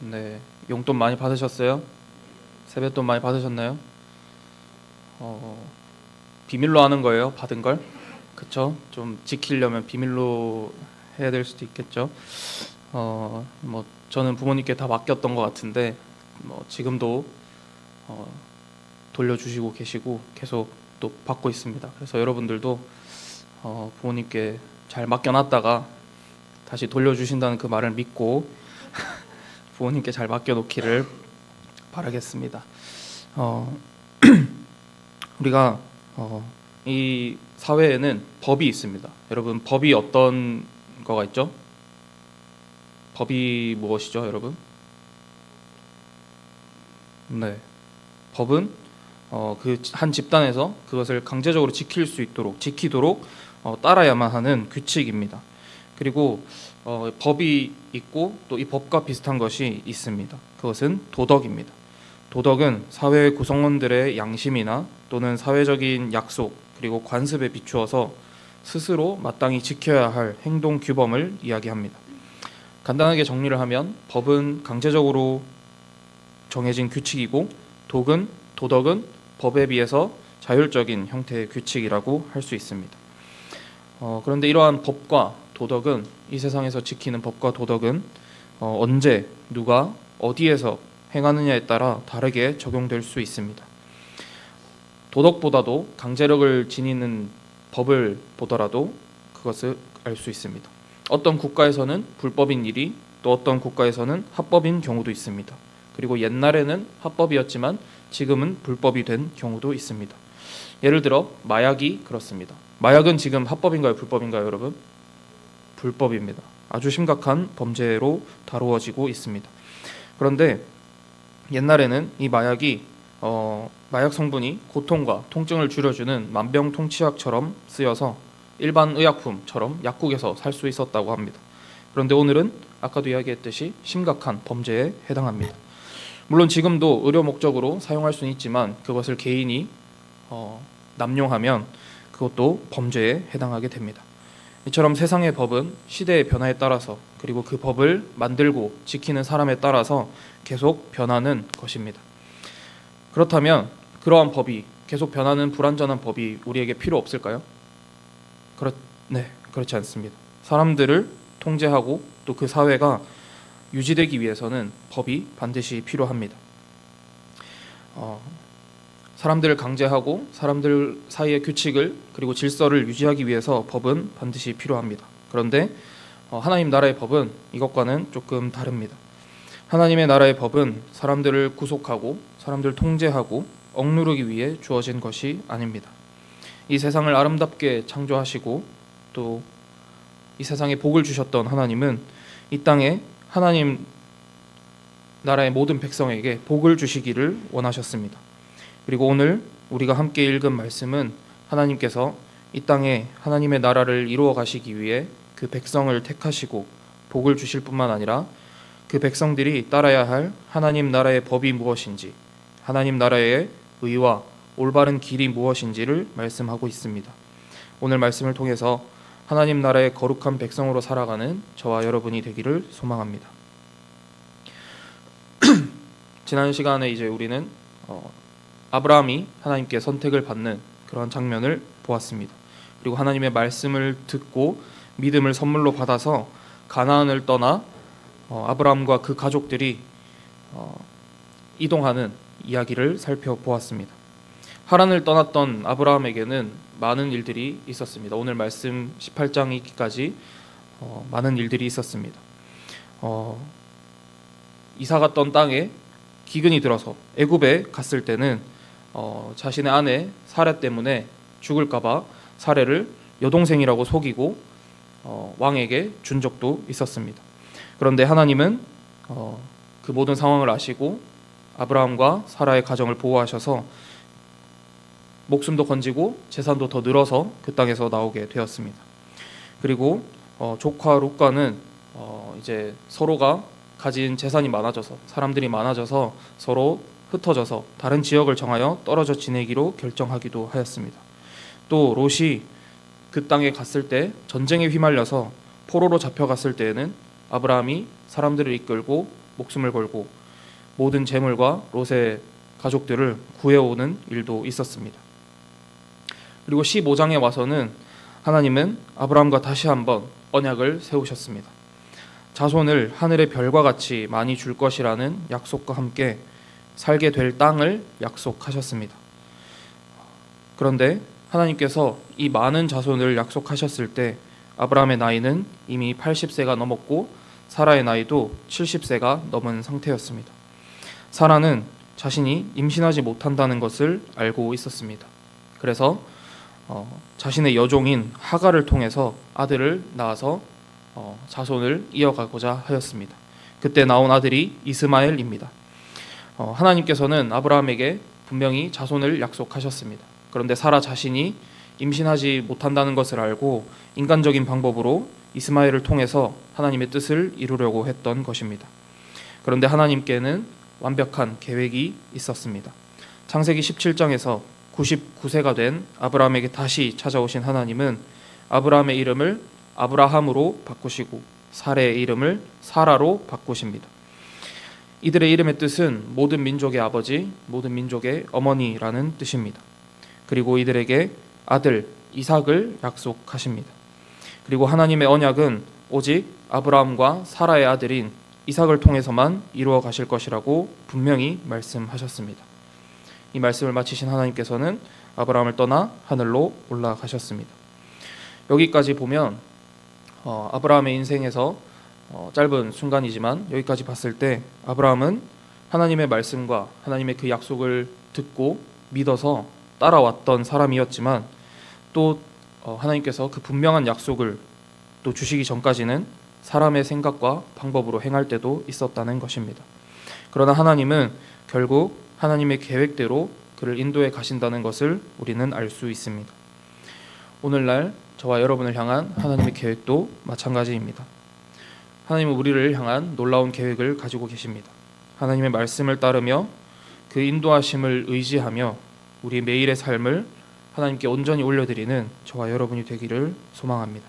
네, 용돈 많이 받으셨어요? 세뱃돈 많이 받으셨나요? 비밀로 하는 거예요, 받은 걸? 그쵸? 좀 지키려면 비밀로 해야 될 수도 있겠죠. 뭐 저는 부모님께 다 맡겼던 것 같은데 뭐 지금도 어, 돌려주시고 계시고 계속 또 받고 있습니다. 그래서 여러분들도 부모님께 잘 맡겨놨다가 다시 돌려주신다는 그 말을 믿고 부모님께 잘 맡겨놓기를 바라겠습니다. 어, 우리가 이 사회에는 법이 있습니다. 여러분, 법이 어떤 거가 있죠? 법이 무엇이죠, 여러분? 네, 법은 그 한 집단에서 그것을 강제적으로 지키도록 따라야만 하는 규칙입니다. 그리고 법이 있고 또 이 법과 비슷한 것이 있습니다. 그것은 도덕입니다. 도덕은 사회 구성원들의 양심이나 또는 사회적인 약속 그리고 관습에 비추어서 스스로 마땅히 지켜야 할 행동 규범을 이야기합니다. 간단하게 정리를 하면 법은 강제적으로 정해진 규칙이고 도덕은 법에 비해서 자율적인 형태의 규칙이라고 할 수 있습니다. 그런데 이러한 법과 도덕은 이 세상에서 지키는 법과 도덕은 언제 누가 어디에서 행하느냐에 따라 다르게 적용될 수 있습니다. 도덕보다도 강제력을 지니는 법을 보더라도 그것을 알 수 있습니다. 어떤 국가에서는 불법인 일이 또 어떤 국가에서는 합법인 경우도 있습니다. 그리고 옛날에는 합법이었지만 지금은 불법이 된 경우도 있습니다. 예를 들어 마약이 그렇습니다. 마약은 지금 합법인가요, 불법인가요, 여러분? 불법입니다. 아주 심각한 범죄로 다루어지고 있습니다. 그런데 옛날에는 이 마약이 마약 성분이 고통과 통증을 줄여주는 만병통치약처럼 쓰여서 일반 의약품처럼 약국에서 살 수 있었다고 합니다. 그런데 오늘은 아까도 이야기했듯이 심각한 범죄에 해당합니다. 물론 지금도 의료 목적으로 사용할 수는 있지만 그것을 개인이 남용하면 그것도 범죄에 해당하게 됩니다. 이처럼 세상의 법은 시대의 변화에 따라서 그리고 그 법을 만들고 지키는 사람에 따라서 계속 변하는 것입니다. 그렇다면 그러한 법이 계속 변하는 불완전한 법이 우리에게 필요 없을까요? 네, 그렇지 않습니다. 사람들을 통제하고 또 그 사회가 유지되기 위해서는 법이 반드시 필요합니다. 사람들을 강제하고 사람들 사이의 규칙을 그리고 질서를 유지하기 위해서 법은 반드시 필요합니다. 그런데 하나님 나라의 법은 이것과는 조금 다릅니다. 하나님의 나라의 법은 사람들을 구속하고 사람들을 통제하고 억누르기 위해 주어진 것이 아닙니다. 이 세상을 아름답게 창조하시고 또 이 세상에 복을 주셨던 하나님은 이 땅에 하나님 나라의 모든 백성에게 복을 주시기를 원하셨습니다. 그리고 오늘 우리가 함께 읽은 말씀은 하나님께서 이 땅에 하나님의 나라를 이루어 가시기 위해 그 백성을 택하시고 복을 주실 뿐만 아니라 그 백성들이 따라야 할 하나님 나라의 법이 무엇인지, 하나님 나라의 의와 올바른 길이 무엇인지를 말씀하고 있습니다. 오늘 말씀을 통해서 하나님 나라의 거룩한 백성으로 살아가는 저와 여러분이 되기를 소망합니다. 지난 시간에 이제 우리는 아브라함이 하나님께 선택을 받는 그런 장면을 보았습니다. 그리고 하나님의 말씀을 듣고 믿음을 선물로 받아서 가나안을 떠나 아브라함과 그 가족들이 이동하는 이야기를 살펴보았습니다. 하란을 떠났던 아브라함에게는 많은 일들이 있었습니다. 오늘 말씀 18장이기까지 많은 일들이 있었습니다. 이사 갔던 땅에 기근이 들어서 애굽에 갔을 때는 자신의 아내 사라 때문에 죽을까봐 사라를 여동생이라고 속이고 왕에게 준 적도 있었습니다. 그런데 하나님은 그 모든 상황을 아시고 아브라함과 사라의 가정을 보호하셔서 목숨도 건지고 재산도 더 늘어서 그 땅에서 나오게 되었습니다. 그리고 조카 룻과는 이제 서로가 가진 재산이 많아져서 사람들이 많아져서 서로 흩어져서 다른 지역을 정하여 떨어져 지내기로 결정하기도 하였습니다. 또 롯이 그 땅에 갔을 때 전쟁에 휘말려서 포로로 잡혀갔을 때에는 아브라함이 사람들을 이끌고 목숨을 걸고 모든 재물과 롯의 가족들을 구해오는 일도 있었습니다. 그리고 15장에 와서는 하나님은 아브라함과 다시 한번 언약을 세우셨습니다. 자손을 하늘의 별과 같이 많이 줄 것이라는 약속과 함께 살게 될 땅을 약속하셨습니다. 그런데 하나님께서 이 많은 자손을 약속하셨을 때 아브라함의 나이는 이미 80세가 넘었고 사라의 나이도 70세가 넘은 상태였습니다. 사라는 자신이 임신하지 못한다는 것을 알고 있었습니다. 그래서 자신의 여종인 하갈을 통해서 아들을 낳아서 자손을 이어가고자 하였습니다. 그때 나온 아들이 이스마엘입니다. 하나님께서는 아브라함에게 분명히 자손을 약속하셨습니다. 그런데 사라 자신이 임신하지 못한다는 것을 알고 인간적인 방법으로 이스마엘을 통해서 하나님의 뜻을 이루려고 했던 것입니다. 그런데 하나님께는 완벽한 계획이 있었습니다. 창세기 17장에서 99세가 된 아브라함에게 다시 찾아오신 하나님은 아브라함의 이름을 아브라함으로 바꾸시고 사레의 이름을 사라로 바꾸십니다. 이들의 이름의 뜻은 모든 민족의 아버지, 모든 민족의 어머니라는 뜻입니다. 그리고 이들에게 아들 이삭을 약속하십니다. 그리고 하나님의 언약은 오직 아브라함과 사라의 아들인 이삭을 통해서만 이루어 가실 것이라고 분명히 말씀하셨습니다. 이 말씀을 마치신 하나님께서는 아브라함을 떠나 하늘로 올라가셨습니다. 여기까지 보면 아브라함의 인생에서 짧은 순간이지만 여기까지 봤을 때 아브라함은 하나님의 말씀과 하나님의 그 약속을 듣고 믿어서 따라왔던 사람이었지만 또 하나님께서 그 분명한 약속을 또 주시기 전까지는 사람의 생각과 방법으로 행할 때도 있었다는 것입니다. 그러나 하나님은 결국 하나님의 계획대로 그를 인도해 가신다는 것을 우리는 알 수 있습니다. 오늘날 저와 여러분을 향한 하나님의 계획도 마찬가지입니다. 하나님은 우리를 향한 놀라운 계획을 가지고 계십니다. 하나님의 말씀을 따르며 그 인도하심을 의지하며 우리 매일의 삶을 하나님께 온전히 올려드리는 저와 여러분이 되기를 소망합니다.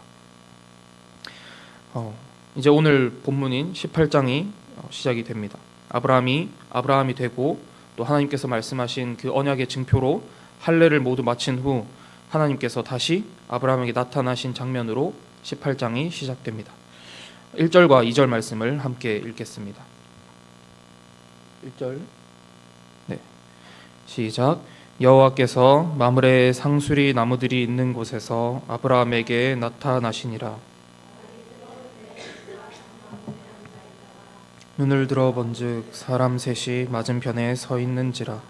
이제 오늘 본문인 18장이 시작이 됩니다. 아브라함이 되고 또 하나님께서 말씀하신 그 언약의 증표로 할례를 모두 마친 후 하나님께서 다시 아브라함에게 나타나신 장면으로 18장이 시작됩니다. 1절과 2절 말씀을 함께 읽겠습니다. 1절 네, 시작. 여호와께서 마므레 상수리 나무들이 있는 곳에서 아브라함에게 나타나시니라. 눈을 들어 본즉 사람 셋이 맞은편에 서 있는지라.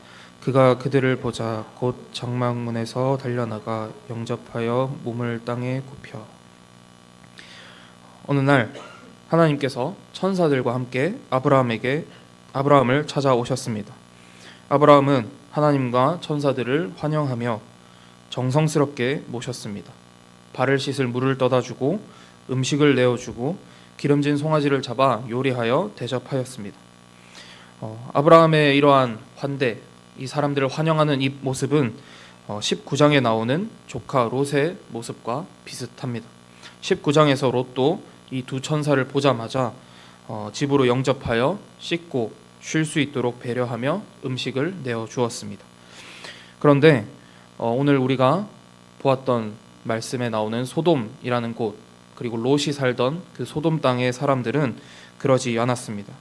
그가 그들을 보자 곧 장막문에서 달려나가 영접하여 몸을 땅에 굽혀. 어느 날 하나님께서 천사들과 함께 아브라함을 찾아오셨습니다. 아브라함은 하나님과 천사들을 환영하며 정성스럽게 모셨습니다. 발을 씻을 물을 떠다주고 음식을 내어주고 기름진 송아지를 잡아 요리하여 대접하였습니다. 아브라함의 이러한 환대, 이 사람들을 환영하는 이 모습은 19장에 나오는 조카 롯의 모습과 비슷합니다. 19장에서 롯도 이 두 천사를 보자마자 집으로 영접하여 씻고 쉴 수 있도록 배려하며 음식을 내어주었습니다. 그런데 오늘 우리가 보았던 말씀에 나오는 소돔이라는 곳, 그리고 롯이 살던 그 소돔 땅의 사람들은 그러지 않았습니다.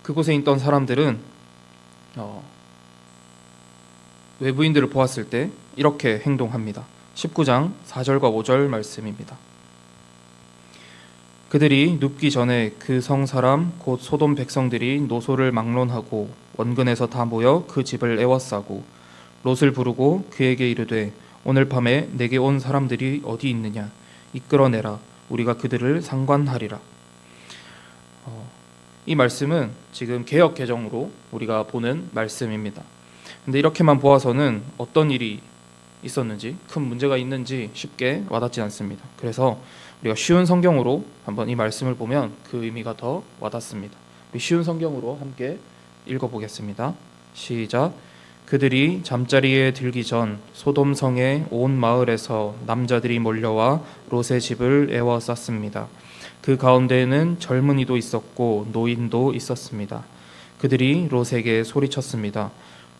그곳에 있던 사람들은 외부인들을 보았을 때 이렇게 행동합니다. 19장 4절과 5절 말씀입니다. 그들이 눕기 전에 그 성 사람 곧 소돔 백성들이 노소를 막론하고 원근에서 다 모여 그 집을 에워싸고 롯을 부르고 그에게 이르되 오늘 밤에 내게 온 사람들이 어디 있느냐 이끌어내라 우리가 그들을 상관하리라. 이 말씀은 지금 개역 개정으로 우리가 보는 말씀입니다. 근데 이렇게만 보아서는 어떤 일이 있었는지, 큰 문제가 있는지 쉽게 와닿지 않습니다. 그래서 우리가 쉬운 성경으로 한번 이 말씀을 보면 그 의미가 더 와닿습니다. 우리 쉬운 성경으로 함께 읽어보겠습니다. 시작. 그들이 잠자리에 들기 전 소돔 성의 온 마을에서 남자들이 몰려와 롯의 집을 에워쌌습니다. 그 가운데에는 젊은이도 있었고 노인도 있었습니다. 그들이 롯에게 소리쳤습니다.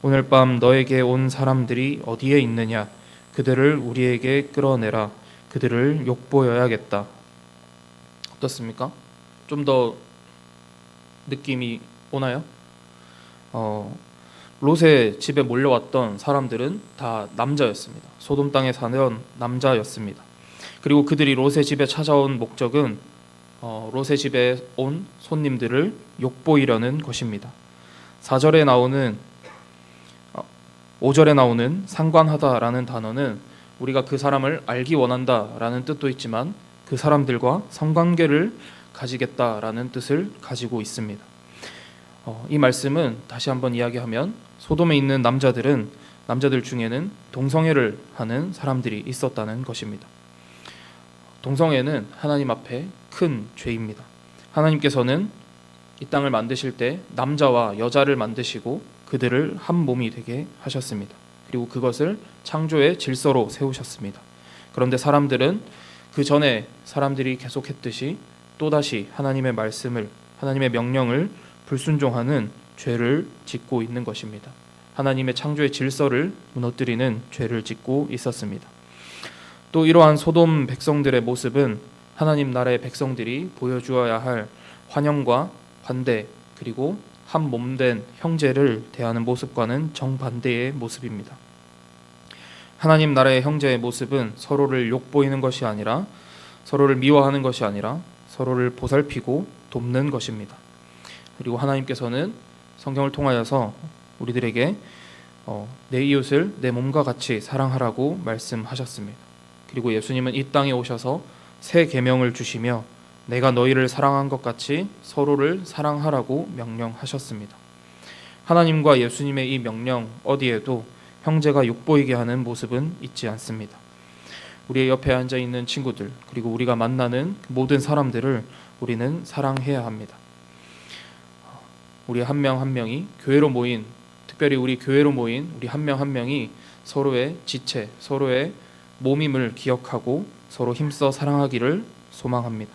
오늘 밤 너에게 온 사람들이 어디에 있느냐? 그들을 우리에게 끌어내라. 그들을 욕보여야겠다. 어떻습니까? 좀 더 느낌이 오나요? 롯의 집에 몰려왔던 사람들은 다 남자였습니다. 소돔 땅에 사는 남자였습니다. 그리고 그들이 롯의 집에 찾아온 목적은 롯의 집에 온 손님들을 욕보이려는 것입니다. 4절에 나오는 5절에 나오는 상관하다라는 단어는 우리가 그 사람을 알기 원한다라는 뜻도 있지만 그 사람들과 성관계를 가지겠다라는 뜻을 가지고 있습니다. 이 말씀은 다시 한번 이야기하면 소돔에 있는 남자들 중에는 동성애를 하는 사람들이 있었다는 것입니다. 동성애는 하나님 앞에 큰 죄입니다. 하나님께서는 이 땅을 만드실 때 남자와 여자를 만드시고 그들을 한 몸이 되게 하셨습니다. 그리고 그것을 창조의 질서로 세우셨습니다. 그런데 사람들은 그 전에 사람들이 계속했듯이 또다시 하나님의 말씀을, 하나님의 명령을 불순종하는 죄를 짓고 있는 것입니다. 하나님의 창조의 질서를 무너뜨리는 죄를 짓고 있었습니다. 또 이러한 소돔 백성들의 모습은 하나님 나라의 백성들이 보여주어야 할 환영과 환대, 그리고 한 몸된 형제를 대하는 모습과는 정반대의 모습입니다. 하나님 나라의 형제의 모습은 서로를 욕보이는 것이 아니라, 서로를 미워하는 것이 아니라 서로를 보살피고 돕는 것입니다. 그리고 하나님께서는 성경을 통하여서 우리들에게 내 이웃을 내 몸과 같이 사랑하라고 말씀하셨습니다. 그리고 예수님은 이 땅에 오셔서 새 계명을 주시며 내가 너희를 사랑한 것 같이 서로를 사랑하라고 명령하셨습니다. 하나님과 예수님의 이 명령 어디에도 형제가 욕보이게 하는 모습은 있지 않습니다. 우리의 옆에 앉아 있는 친구들, 그리고 우리가 만나는 모든 사람들을 우리는 사랑해야 합니다. 우리 한 명 한 명이 교회로 모인, 특별히 우리 교회로 모인 우리 한 명 한 명이 서로의 지체, 서로의 몸임을 기억하고 서로 힘써 사랑하기를 소망합니다.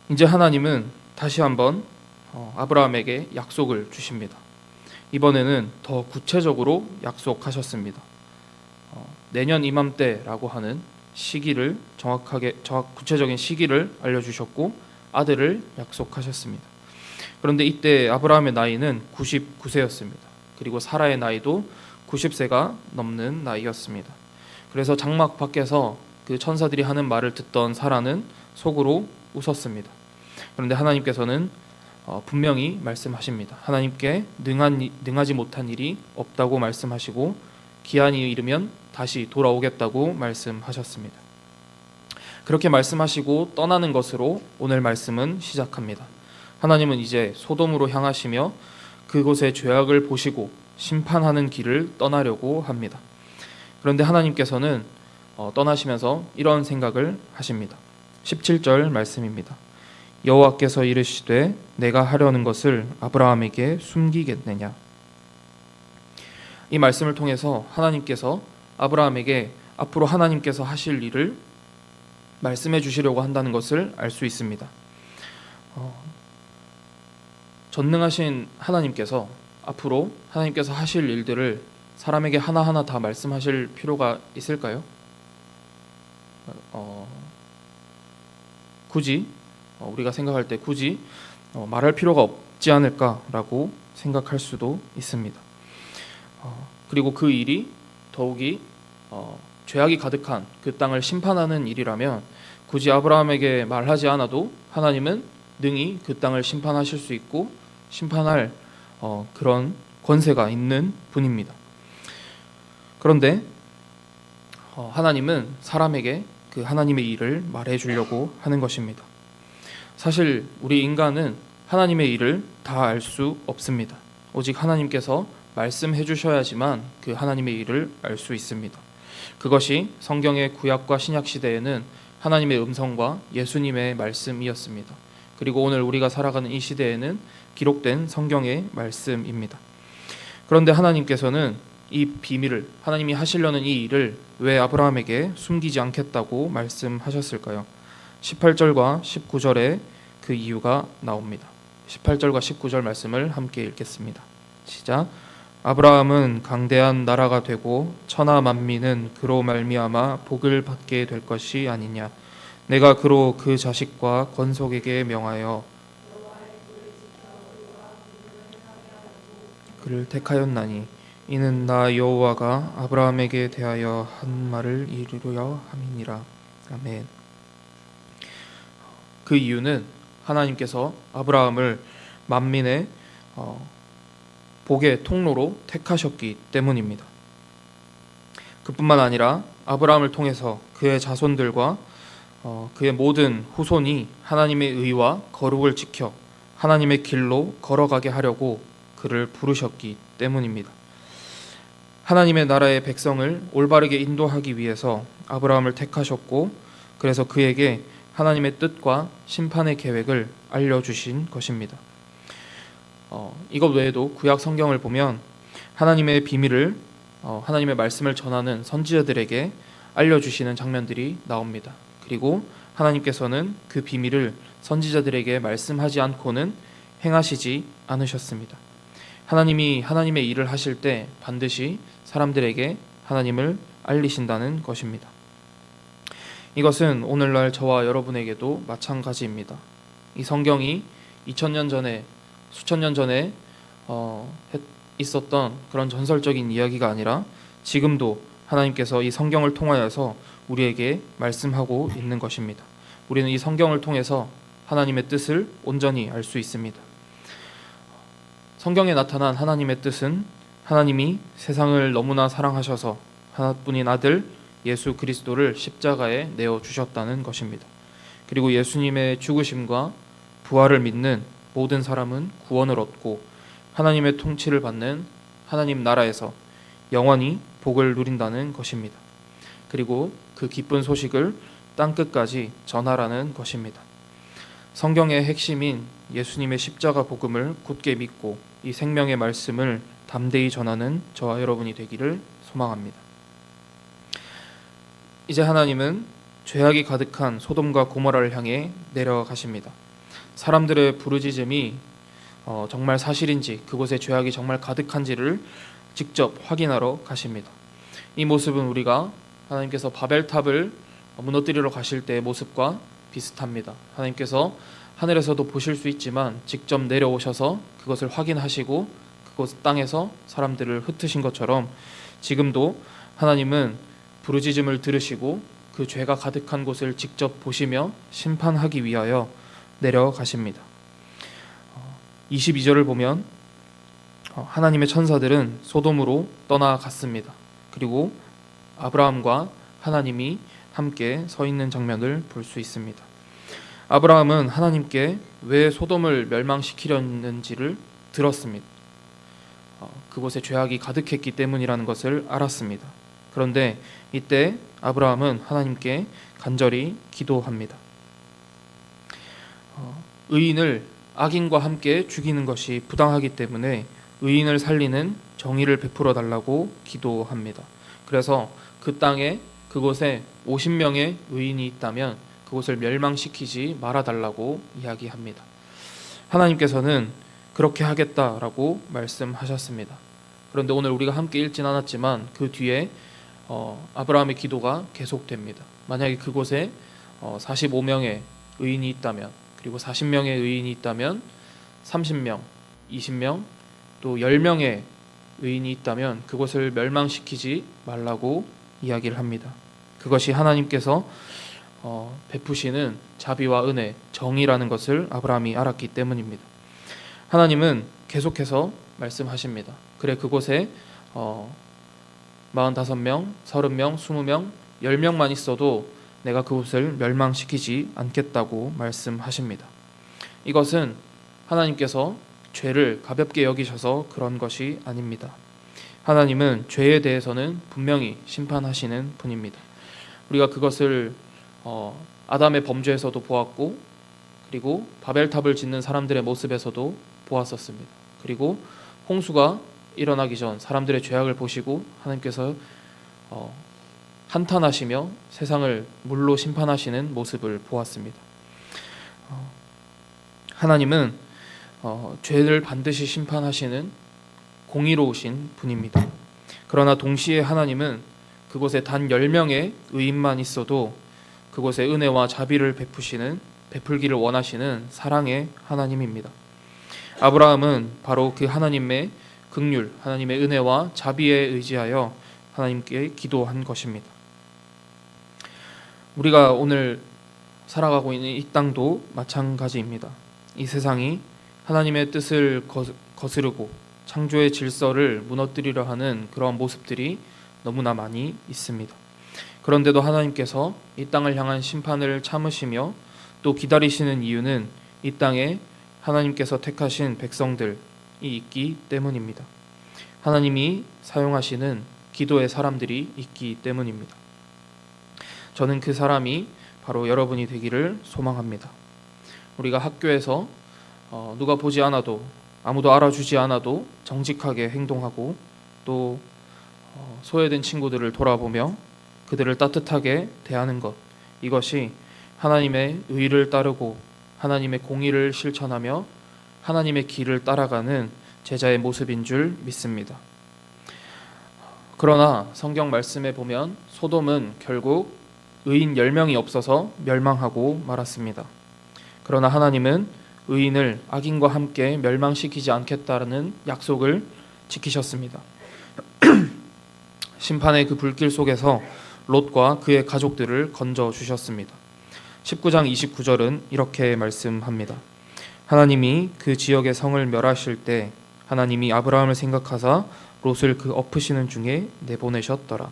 이제 하나님은 다시 한번 아브라함에게 약속을 주십니다. 이번에는 더 구체적으로 약속하셨습니다. 내년 이맘때라고 하는 시기를 구체적인 시기를 알려주셨고 아들을 약속하셨습니다. 그런데 이때 아브라함의 나이는 99세였습니다. 그리고 사라의 나이도 90세가 넘는 나이였습니다. 그래서 장막 밖에서 그 천사들이 하는 말을 듣던 사라는 속으로 웃었습니다. 그런데 하나님께서는 분명히 말씀하십니다. 하나님께 능하지 못한 일이 없다고 말씀하시고 기한이 이르면 다시 돌아오겠다고 말씀하셨습니다. 그렇게 말씀하시고 떠나는 것으로 오늘 말씀은 시작합니다. 하나님은 이제 소돔으로 향하시며 그곳의 죄악을 보시고 심판하는 길을 떠나려고 합니다. 그런데 하나님께서는 떠나시면서 이런 생각을 하십니다. 17절 말씀입니다. 여호와께서 이르시되 내가 하려는 것을 아브라함에게 숨기겠느냐. 이 말씀을 통해서 하나님께서 아브라함에게 앞으로 하나님께서 하실 일을 말씀해 주시려고 한다는 것을 알 수 있습니다. 전능하신 하나님께서 앞으로 하나님께서 하실 일들을 사람에게 하나하나 다 말씀하실 필요가 있을까요? 굳이 우리가 생각할 때 굳이 말할 필요가 없지 않을까라고 생각할 수도 있습니다. 그리고 그 일이 더욱이 죄악이 가득한 그 땅을 심판하는 일이라면 굳이 아브라함에게 말하지 않아도 하나님은 능히 그 땅을 심판하실 수 있고 심판할 그런 권세가 있는 분입니다. 그런데 하나님은 사람에게 그 하나님의 일을 말해 주려고 하는 것입니다. 사실 우리 인간은 하나님의 일을 다 알 수 없습니다. 오직 하나님께서 말씀해 주셔야지만 그 하나님의 일을 알 수 있습니다. 그것이 성경의 구약과 신약 시대에는 하나님의 음성과 예수님의 말씀이었습니다. 그리고 오늘 우리가 살아가는 이 시대에는 기록된 성경의 말씀입니다. 그런데 하나님께서는 이 비밀을, 하나님이 하시려는 이 일을 왜 아브라함에게 숨기지 않겠다고 말씀하셨을까요? 18절과 19절에 그 이유가 나옵니다. 18절과 19절 말씀을 함께 읽겠습니다. 시작. 아브라함은 강대한 나라가 되고 천하 만민은 그로 말미암아 복을 받게 될 것이 아니냐. 내가 그로 그 자식과 건속에게 명하여 그를 택하였나니 이는 나 여호와가 아브라함에게 대하여 한 말을 이루려 함이니라. 아멘. 그 이유는 하나님께서 아브라함을 만민의 복의 통로로 택하셨기 때문입니다. 그뿐만 아니라 아브라함을 통해서 그의 자손들과 그의 모든 후손이 하나님의 의와 거룩을 지켜 하나님의 길로 걸어가게 하려고 그를 부르셨기 때문입니다. 하나님의 나라의 백성을 올바르게 인도하기 위해서 아브라함을 택하셨고, 그래서 그에게 하나님의 뜻과 심판의 계획을 알려주신 것입니다. 이것 외에도 구약 성경을 보면 하나님의 비밀을 하나님의 말씀을 전하는 선지자들에게 알려주시는 장면들이 나옵니다. 그리고 하나님께서는 그 비밀을 선지자들에게 말씀하지 않고는 행하시지 않으셨습니다. 하나님이 하나님의 일을 하실 때 반드시 사람들에게 하나님을 알리신다는 것입니다. 이것은 오늘날 저와 여러분에게도 마찬가지입니다. 이 성경이 2000년 전에 수천 년 전에 있었던 그런 전설적인 이야기가 아니라 지금도 하나님께서 이 성경을 통하여서 우리에게 말씀하고 있는 것입니다. 우리는 이 성경을 통해서 하나님의 뜻을 온전히 알 수 있습니다. 성경에 나타난 하나님의 뜻은 하나님이 세상을 너무나 사랑하셔서 하나뿐인 아들 예수 그리스도를 십자가에 내어주셨다는 것입니다. 그리고 예수님의 죽으심과 부활을 믿는 모든 사람은 구원을 얻고 하나님의 통치를 받는 하나님 나라에서 영원히 복을 누린다는 것입니다. 그리고 그 기쁜 소식을 땅끝까지 전하라는 것입니다. 성경의 핵심인 예수님의 십자가 복음을 굳게 믿고 이 생명의 말씀을 담대히 전하는 저와 여러분이 되기를 소망합니다. 이제 하나님은 죄악이 가득한 소돔과 고모라를 향해 내려가십니다. 사람들의 부르짖음이 정말 사실인지, 그곳에 죄악이 정말 가득한지를 직접 확인하러 가십니다. 이 모습은 우리가 하나님께서 바벨탑을 무너뜨리러 가실 때의 모습과 비슷합니다. 하나님께서 하늘에서도 보실 수 있지만 직접 내려오셔서 그것을 확인하시고 그곳 땅에서 사람들을 흩으신 것처럼 지금도 하나님은 부르짖음을 들으시고 그 죄가 가득한 곳을 직접 보시며 심판하기 위하여 내려가십니다. 22절을 보면 하나님의 천사들은 소돔으로 떠나갔습니다. 그리고 아브라함과 하나님이 함께 서 있는 장면을 볼 수 있습니다. 아브라함은 하나님께 왜 소돔을 멸망시키려는지를 들었습니다. 그곳에 죄악이 가득했기 때문이라는 것을 알았습니다. 그런데 이때 아브라함은 하나님께 간절히 기도합니다. 의인을 악인과 함께 죽이는 것이 부당하기 때문에 의인을 살리는 정의를 베풀어 달라고 기도합니다. 그래서 그 땅에 그곳에 50명의 의인이 있다면 그곳을 멸망시키지 말아달라고 이야기합니다. 하나님께서는 그렇게 하겠다라고 말씀하셨습니다. 그런데 오늘 우리가 함께 읽진 않았지만 그 뒤에 아브라함의 기도가 계속됩니다. 만약에 그곳에 45명의 의인이 있다면, 그리고 40명의 의인이 있다면, 30명, 20명, 또 10명의 의인이 있다면 그곳을 멸망시키지 말라고 이야기를 합니다. 그것이 하나님께서 베푸시는 자비와 은혜, 정의라는 것을 아브라함이 알았기 때문입니다. 하나님은 계속해서 말씀하십니다. 그래, 그곳에 45명, 30명, 20명, 10명만 있어도 내가 그곳을 멸망시키지 않겠다고 말씀하십니다. 이것은 하나님께서 죄를 가볍게 여기셔서 그런 것이 아닙니다. 하나님은 죄에 대해서는 분명히 심판하시는 분입니다. 우리가 그것을 아담의 범죄에서도 보았고, 그리고 바벨탑을 짓는 사람들의 모습에서도 보았었습니다. 그리고 홍수가 일어나기 전 사람들의 죄악을 보시고 하나님께서 한탄하시며 세상을 물로 심판하시는 모습을 보았습니다. 하나님은 죄를 반드시 심판하시는 공의로우신 분입니다. 그러나 동시에 하나님은 그곳에 단 10명의 의인만 있어도 그곳에 은혜와 자비를 베풀기를 원하시는 사랑의 하나님입니다. 아브라함은 바로 그 하나님의 긍휼, 하나님의 은혜와 자비에 의지하여 하나님께 기도한 것입니다. 우리가 오늘 살아가고 있는 이 땅도 마찬가지입니다. 이 세상이 하나님의 뜻을 거스르고 창조의 질서를 무너뜨리려 하는 그런 모습들이 너무나 많이 있습니다. 그런데도 하나님께서 이 땅을 향한 심판을 참으시며 또 기다리시는 이유는 이 땅에 하나님께서 택하신 백성들이 있기 때문입니다. 하나님이 사용하시는 기도의 사람들이 있기 때문입니다. 저는 그 사람이 바로 여러분이 되기를 소망합니다. 우리가 학교에서 누가 보지 않아도 아무도 알아주지 않아도 정직하게 행동하고 또 소외된 친구들을 돌아보며 그들을 따뜻하게 대하는 것, 이것이 하나님의 의를 따르고 하나님의 공의를 실천하며 하나님의 길을 따라가는 제자의 모습인 줄 믿습니다. 그러나 성경 말씀에 보면 소돔은 결국 의인 10명이 없어서 멸망하고 말았습니다. 그러나 하나님은 의인을 악인과 함께 멸망시키지 않겠다는 약속을 지키셨습니다. 심판의 그 불길 속에서 롯과 그의 가족들을 건져 주셨습니다. 19장 29절은 이렇게 말씀합니다. 하나님이 그 지역의 성을 멸하실 때 하나님이 아브라함을 생각하사 롯을 그 엎으시는 중에 내보내셨더라.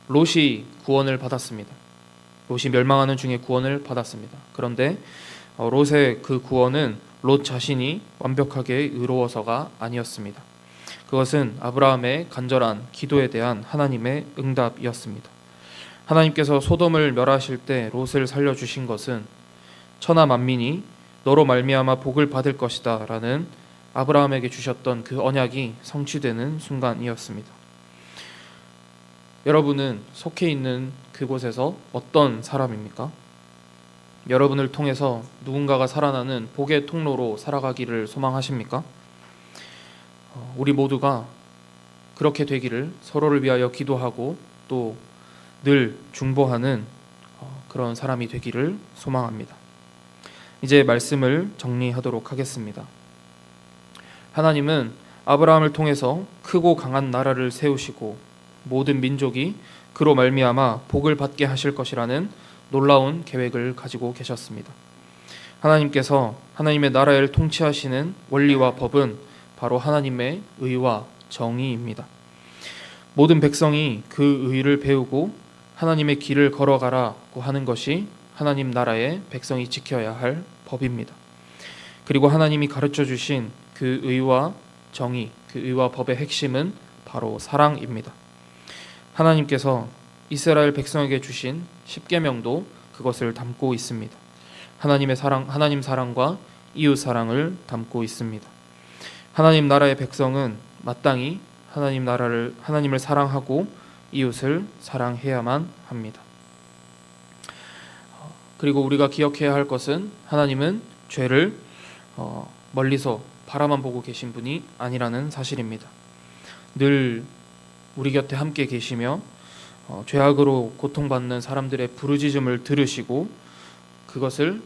롯이 구원을 받았습니다. 롯이 멸망하는 중에 구원을 받았습니다. 그런데 롯의 그 구원은 롯 자신이 완벽하게 의로워서가 아니었습니다. 그것은 아브라함의 간절한 기도에 대한 하나님의 응답이었습니다. 하나님께서 소돔을 멸하실 때 롯을 살려주신 것은 천하 만민이 너로 말미암아 복을 받을 것이다 라는 아브라함에게 주셨던 그 언약이 성취되는 순간이었습니다. 여러분은 속해 있는 그곳에서 어떤 사람입니까? 여러분을 통해서 누군가가 살아나는 복의 통로로 살아가기를 소망하십니까? 우리 모두가 그렇게 되기를 서로를 위하여 기도하고 또 늘 중보하는 그런 사람이 되기를 소망합니다. 이제 말씀을 정리하도록 하겠습니다. 하나님은 아브라함을 통해서 크고 강한 나라를 세우시고 모든 민족이 그로 말미암아 복을 받게 하실 것이라는 놀라운 계획을 가지고 계셨습니다. 하나님께서 하나님의 나라를 통치하시는 원리와 법은 바로 하나님의 의와 정의입니다. 모든 백성이 그 의를 배우고 하나님의 길을 걸어가라고 하는 것이 하나님 나라의 백성이 지켜야 할 법입니다. 그리고 하나님이 가르쳐 주신 그 의와 정의, 그 의와 법의 핵심은 바로 사랑입니다. 하나님께서 이스라엘 백성에게 주신 십계명도 그것을 담고 있습니다. 하나님의 사랑, 하나님 사랑과 이웃 사랑을 담고 있습니다. 하나님 나라의 백성은 마땅히 하나님을 사랑하고 이웃을 사랑해야만 합니다. 그리고 우리가 기억해야 할 것은 하나님은 죄를 멀리서 바라만 보고 계신 분이 아니라는 사실입니다. 늘 우리 곁에 함께 계시며 죄악으로 고통받는 사람들의 부르짖음을 들으시고 그것을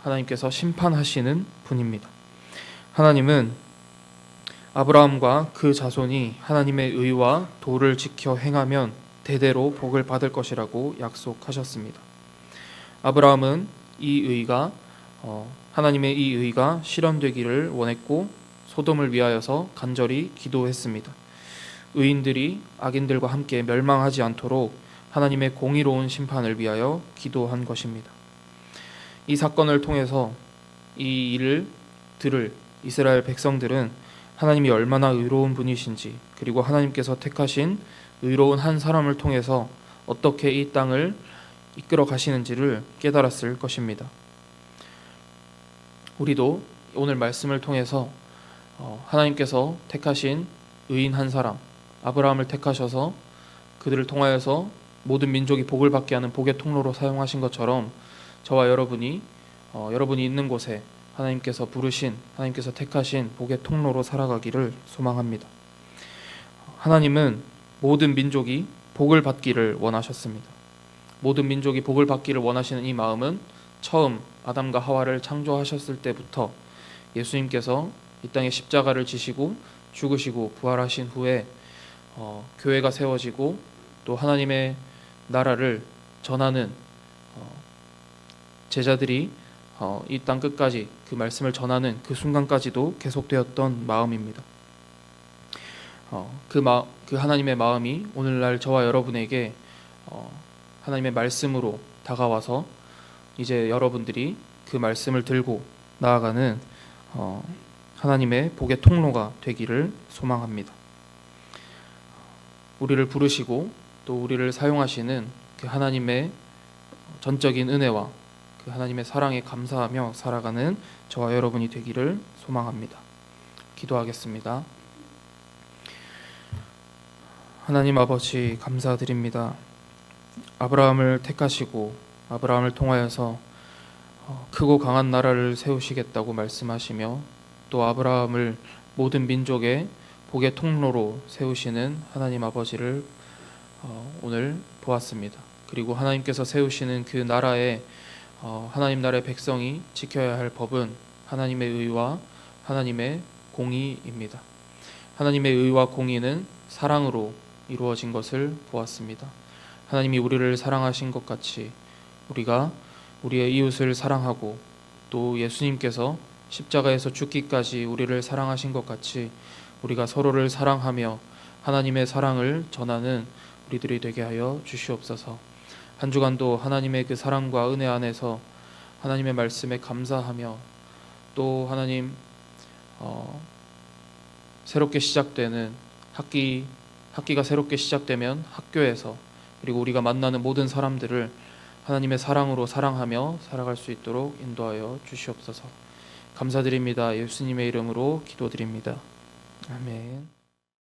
하나님께서 심판하시는 분입니다. 하나님은 아브라함과 그 자손이 하나님의 의와 도를 지켜 행하면 대대로 복을 받을 것이라고 약속하셨습니다. 아브라함은 하나님의 이 의가 실현되기를 원했고 소돔을 위하여서 간절히 기도했습니다. 의인들이 악인들과 함께 멸망하지 않도록 하나님의 공의로운 심판을 위하여 기도한 것입니다. 이 사건을 통해서 이 일을 들을 이스라엘 백성들은 하나님이 얼마나 의로운 분이신지 그리고 하나님께서 택하신 의로운 한 사람을 통해서 어떻게 이 땅을 이끌어 가시는지를 깨달았을 것입니다. 우리도 오늘 말씀을 통해서 하나님께서 택하신 의인 한 사람 아브라함을 택하셔서 그들을 통하여서 모든 민족이 복을 받게 하는 복의 통로로 사용하신 것처럼 저와 여러분이 여러분이 있는 곳에 하나님께서 부르신, 하나님께서 택하신 복의 통로로 살아가기를 소망합니다. 하나님은 모든 민족이 복을 받기를 원하셨습니다. 모든 민족이 복을 받기를 원하시는 이 마음은 처음 아담과 하와를 창조하셨을 때부터 예수님께서 이 땅에 십자가를 지시고 죽으시고 부활하신 후에 교회가 세워지고 또 하나님의 나라를 전하는 제자들이 이 땅 끝까지 그 말씀을 전하는 그 순간까지도 계속되었던 마음입니다. 그 하나님의 마음이 오늘날 저와 여러분에게 하나님의 말씀으로 다가와서 이제 여러분들이 그 말씀을 들고 나아가는 하나님의 복의 통로가 되기를 소망합니다. 우리를 부르시고 또 우리를 사용하시는 그 하나님의 전적인 은혜와 그 하나님의 사랑에 감사하며 살아가는 저와 여러분이 되기를 소망합니다. 기도하겠습니다. 하나님 아버지 감사드립니다. 아브라함을 택하시고 아브라함을 통하여서 크고 강한 나라를 세우시겠다고 말씀하시며 또 아브라함을 모든 민족의 복의 통로로 세우시는 하나님 아버지를 오늘 보았습니다. 그리고 하나님께서 세우시는 그 나라에 하나님 나라의 백성이 지켜야 할 법은 하나님의 의와 하나님의 공의입니다. 하나님의 의와 공의는 사랑으로 이루어진 것을 보았습니다. 하나님이 우리를 사랑하신 것 같이 우리가 우리의 이웃을 사랑하고 또 예수님께서 십자가에서 죽기까지 우리를 사랑하신 것 같이 우리가 서로를 사랑하며 하나님의 사랑을 전하는 우리들이 되게 하여 주시옵소서. 한 주간도 하나님의 그 사랑과 은혜 안에서 하나님의 말씀에 감사하며 또 하나님 새롭게 시작되는 학기가 새롭게 시작되면 학교에서 그리고 우리가 만나는 모든 사람들을 하나님의 사랑으로 사랑하며 살아갈 수 있도록 인도하여 주시옵소서. 감사드립니다. 예수님의 이름으로 기도드립니다. 아멘.